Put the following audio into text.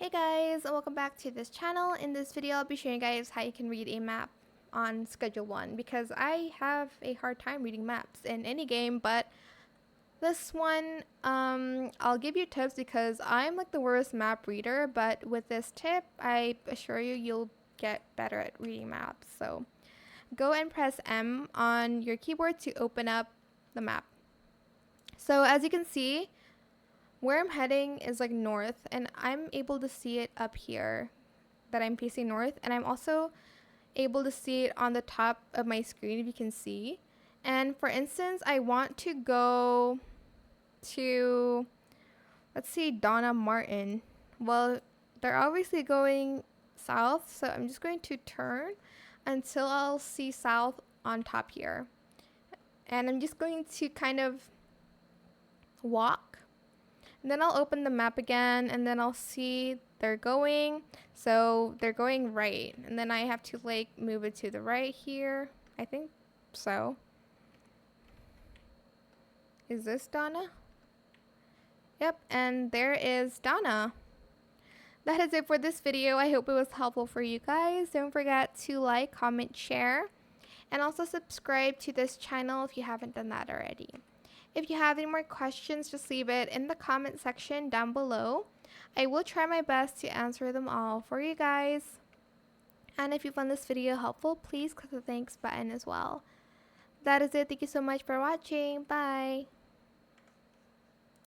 Hey guys, and welcome back to this channel. In this video, I'll be showing you guys how you can read a map on Schedule 1 because I have a hard time reading maps in any game, but this one, I'll give you tips because I'm like the worst map reader, but with this tip, I assure you, you'll get better at reading maps. So go and press M on your keyboard to open up the map. So as you can see, where I'm heading is like north, and I'm able to see it up here that I'm facing north, and I'm also able to see it on the top of my screen if you can see. And for instance, I want to go to, let's see, Donna Martin. Well, they're obviously going south, so I'm just going to turn until I'll see south on top here. And I'm just going to kind of walk. And then I'll open the map again, and then I'll see they're going. So they're going right. And then I have to like move it to the right here. I think so. Is this Donna? Yep, and there is Donna. That is it for this video. I hope it was helpful for you guys. Don't forget to like, comment, share, and also subscribe to this channel if you haven't done that already. If you have any more questions, just leave it in the comment section down below. I will try my best to answer them all for you guys. And if you found this video helpful, please click the thanks button as well. That is it. Thank you so much for watching. Bye.